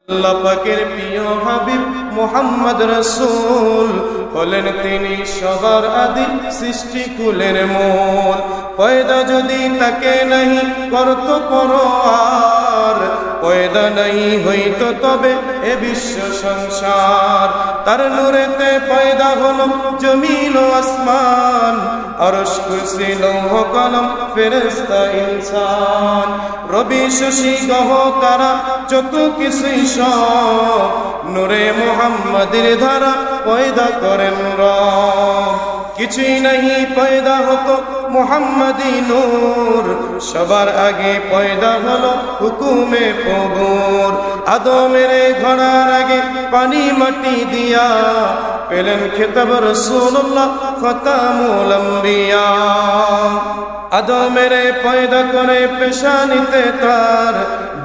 আল্লাহ পাকের প্রিয় হাবিব মুহাম্মদ রাসূল হলেন তিনি সবার আদি সৃষ্টিকুলের মূল। পয়দা যদি তাকে নাহি করতো পরোয়ার, পয়দা নাই হইতো তবে এ বিশ্ব সংসার। তার নূরেতে পয়দা হলো জমিন ও আসমান, আরশ কুরসি লৌহ কলম ফেরেশতা ইনসান। রবি শশী গ্রহ তারা যত কিছুই সব নূরে মুহাম্মাদের ধারা পয়দা করেন রব। কিছুই নাহি পয়দা হতো মুহাম্মাদি নূর, সবার আগে পয়দা হলো হুকুমে প্রভুর। আদমের ঘোড়ার আগে পানি মাটি দিয়া পেলেন খেতাব রাসূলুল্লাহ খতামুল আম্বিয়া। আদমের পয়দা করে পেশানিতে তার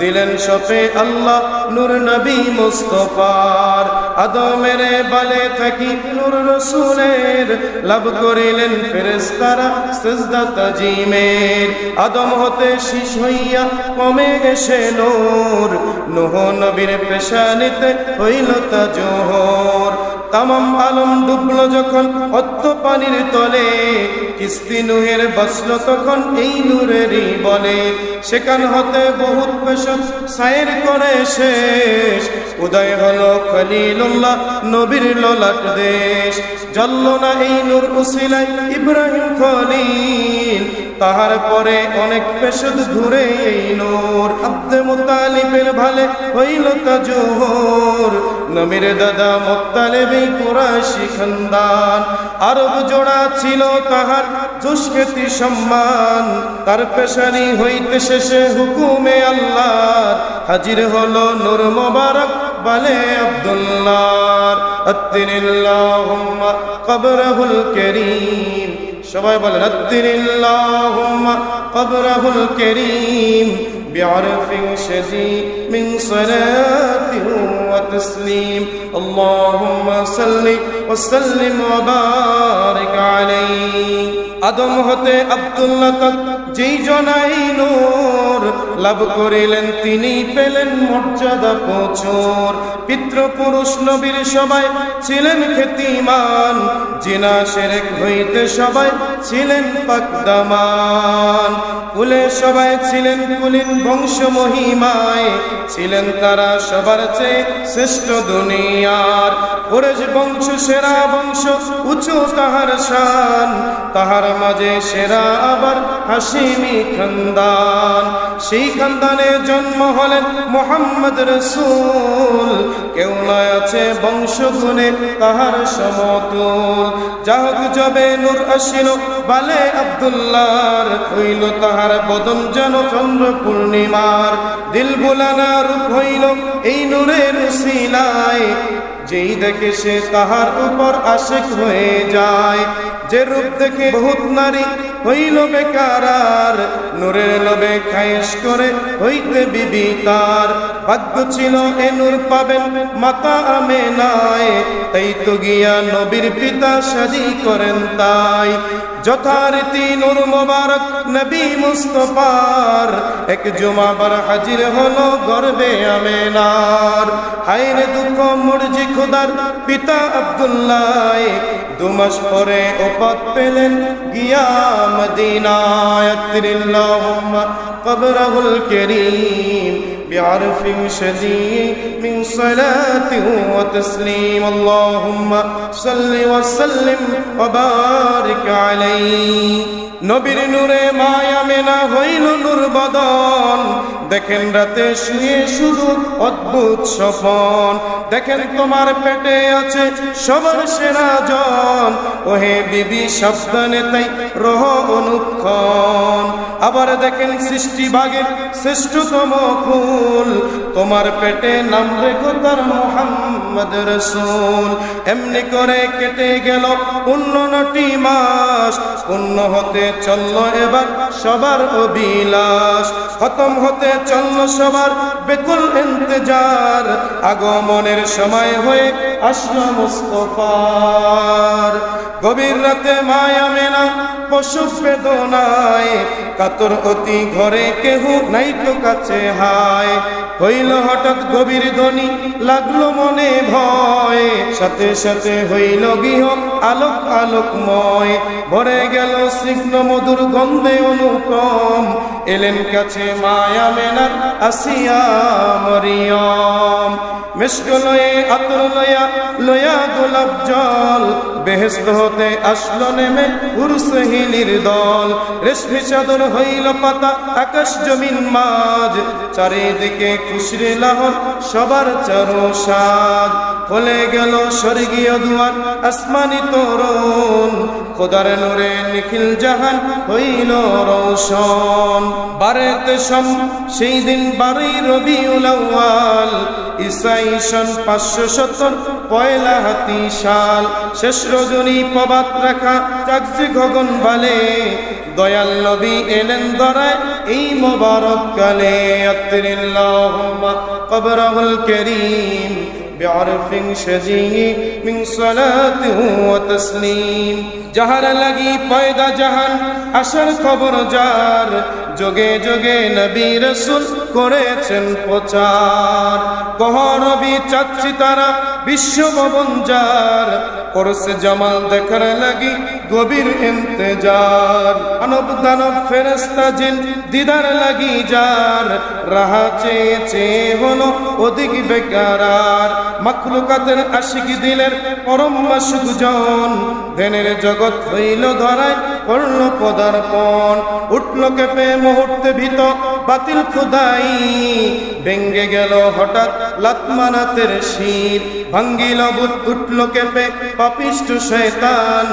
দিলেন শফে আল্লাহ নূর নবী মুস্তাফার। আদমের বালে থাকি নূর রাসূলের লাভ করিলেন ফেরেশতারা সিজদা তাজিমের। আদম হতে শীষ হইয়া কমে এসে নূর, নূহ নবীর পেশানিতে হইল তা জোহর। তামাম আলম ডুবলো যখন অত্ত পানির তলে, কিস্তি নূহের বাসল তখন এই নূরেরই বলে। সেখান হতে বহুত পেশা সায়ের করে শেষ, উদয় হলো খলিলুল্লাহ নবীর ললাট দেশ। জ্বলল না এই নূর উসিলায় ইব্রাহিম খলিল, তাহার পরে অনেক পেশদ ঘুরে এই নূর। আব্দে মুত্তালিবের ভালে হইল তা জোহর, নবীর দাদা মুত্তালিবই কুরাইশি খানদান। আরব জোড়া ছিল তাহার যশখ্যাতি সম্মান, তার পেশানি হইতে শেষে হুকুমে আল্লাহর হাজির হলো নূর মোবারক বালে আব্দুল্লাহ। আত্তিরিল্লাহুম্মা কবরহুল কারীম, সবাই বলেন আত্তিরিল্লাহুম্মা কবরহুল কারীম بعرف شديد من صلاة وتسليم اللهم صل وسلم وبارك عليه। আদম হতে আব্দুল্লাহ তক যেই জনাই নূর লাভ করিলেন, তিনি পেলেন মর্যাদা প্রচুর। পিতৃপুরুষ নবীর সবাই ছিলেন খ্যাতিমান, জিনা শিরক হইতে সবাই ছিলেন পাকদামান। কুলে সবাই ছিলেন কুলীন বংশ মহিমায়, ছিলেন তারা সবার চেয়ে শ্রেষ্ঠ দুনিয়ার। কুরাইশ বংশ সেরা বংশ, উঁচু তাহার শান, তাহার মাঝে সেরা আবার হাশিমি খানদান। সেই খানদানে জন্ম হলেন মুহাম্মদ রাসূল, কেউ নয় আছে বংশ গুণে তাহার সমতুল। যাহক জবে নূর আসিল বালে আব্দুল্লাহর, হইল তাহার বদন যেন চন্দ্র পূর্ণিমার। দিল বুলানা রূপ হইল এই নূরের উসিলায়, যেই দেখে সে তাহার উপর আশিক হয়ে যায়। যে রূপ দেখে বহুত নারী হইল বেকারার, নূরের লোভে খায়েশ করে হইতে বিবি তার। ভাগ্য ছিল এ নূর পাবেন মাতা আমেনায়, তাই তো গিয়া নবীর পিতা শাদী করেন তাই। যথারীতি নূর মোবারক নবী মুস্তাফার, এক জুমাবার হাজির হলো গর্বে আমেনার। হায়রে দুঃখ মুরজি খুদার পিতা আব্দুল্লাহ, 2 মাস পরে ওফাত পেলেন গিয়া মদিনায়। আত্তিরিল্লাহুম্মা কবরহুল কারীম بعرف شديد من صلاة وتسليم اللهم صل وسلم وبارك عليه। নবীর নূরে মায়া মেনা হইল নূর বদন, দেখেন রাতে শুয়ে শুধু অদ্ভুত স্বপন। দেখেন তোমার পেটে আছে সবার সেরা জন, ওহে বিবি সাবধানে তাই রহ অনুক্ষণ। আবার দেখেন সৃষ্টি ভাগের শ্রেষ্ঠতম ফুল, তোমার পেটে নাম রেখো তার মুহাম্মদ রাসূল। এমনি করে কেটে গেল 15টি মাস, পূর্ণ হতে চলল এবার সবার অভিলাষ। খতম হতে চলল সবার বেকুল ইন্তজার, আগমনের সময় হয়ে আসলো মুস্তফার। গভীর রাতে মায়া মেনা প্রসব বেদনায় কাতর অতি ঘরে কেহ নাই তো কাছে হায়। হইল হঠাৎ গভীর ধ্বনি লাগলো মনে ভয়, সাথে সাথে হইল গৃহ আলোক আলোকময়। ভরে গেল স্নিগ্ধ মধুর গন্ধে অনুপম, এলেন কাছে মায়া মেনার আসিয়া মরিয়ম। মিষ্ক লয়ে আতর লয়া লয়া গোলাপ জল, বেহেশত হতে আসলো নেমে হুরসহিলির দল। রেশমি চাদর হইল পাতা আকাশ জমিন মাঝ, চারিদিকে খুশির লাহর সবার চারো সাজ। ফলে গেল স্বর্গীয় দুয়ার আসমানি তোরণ, খোদার নূরে নিখিল জাহান হইল রৌশন। বারেতে সম সেই দিন 12 রবিউল আউয়াল, ঈসাই সন 570 পয়লা হাতি সাল। শেষ রজনী প্রভাত রেখা জাগছে গগন বালে, দয়াল নবী এলেন ধরায় এই মোবারক কালে। আত্রিল্লাহুম্মা কবরহুল কারীম بعرف شجي من صلاة وتسليم। যাহার লাগি পয়দা জাহান আসার খবর যার, যোগে যোগে নবী রাসূল করেছেন প্রচার। কহরবি চাচ্ছি তারা বিশ্ব ভবন যার, করছে জামাল দেখার লাগি গভীর ইন্তেজার। মানব দানব ফেরেশতা জিন দিদার লাগি যার, রাহা চেয়ে চেয়ে হলো অধিক বেকারার। মাখলুকাতের আশিক দিলের পরম মাসুক জন, ধ্যানের জগৎ হইল ধরায় করল পদার্পণ। উঠল কেঁপে মুহূর্তে ভীত বাতিল খুদাই, ভেঙ্গে গেল হঠাৎ লাতমানাতের শির। ভাঙ্গিল বুত উঠল কেঁপে পাপিষ্ঠ শয়তান,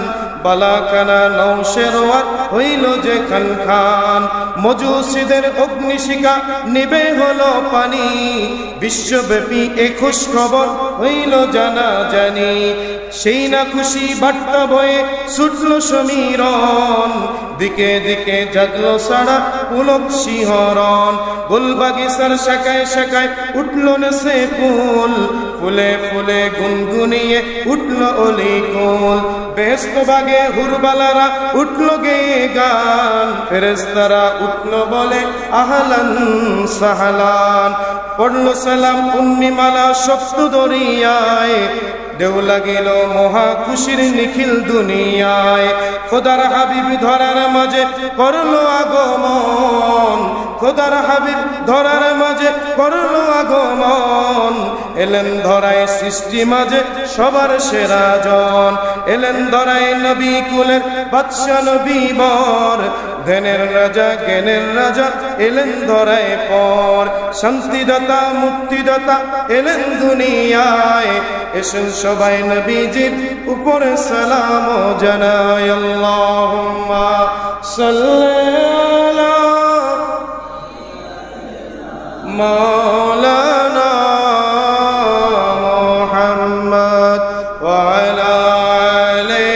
বালাখানা নৌশেরওয়ার হইল যে খান খান। মজুসিদের অগ্নিশিখা নিবে হলো পানি, বিশ্বব্যাপী এ খুশ খবর হইল জানা জানি। সেই না খুশি বার্তা বয়ে ছুটল সমীরণ, দিকে দিকে জাগলো সারা পুলক শিহরণ। গোলবাগিচার শাখায় শাখায় উঠল নেছে ফুল, ফুলে ফুলে গুনগুনিয়ে উঠল অলিকুল। বেহেশত বাগে হুরবালারা উঠল গেয়ে গান, ফেরেশতারা উঠল বলে আহলান সাহলান। পড়ল সালাম উন্নিমালা সপ্ত দরিয়ায়, ঢেউ লাগিল মহা খুশির নিখিল দুনিয়ায়। খোদার হাবিব ধরার মাঝে করল আগমন, খোদার হাবিব ধরার মাঝে করল আগমন। এলেন ধরায় সৃষ্টি মাঝে সবার সেরা জন, এলেন ধরায় নবী কুলের বাদশা নবী বর। ধ্যানের রাজা জ্ঞানের রাজা এলেন ধরায় পর, শান্তিদাতা মুক্তিদাতা এলেন দুনিয়ায়। এসেন সবাই নবীজির উপরে সালাম জানাই। আল্লাহুম্মা সাল্লি আলা মাওলানা মুহাম্মদ ওয়া আলা আলি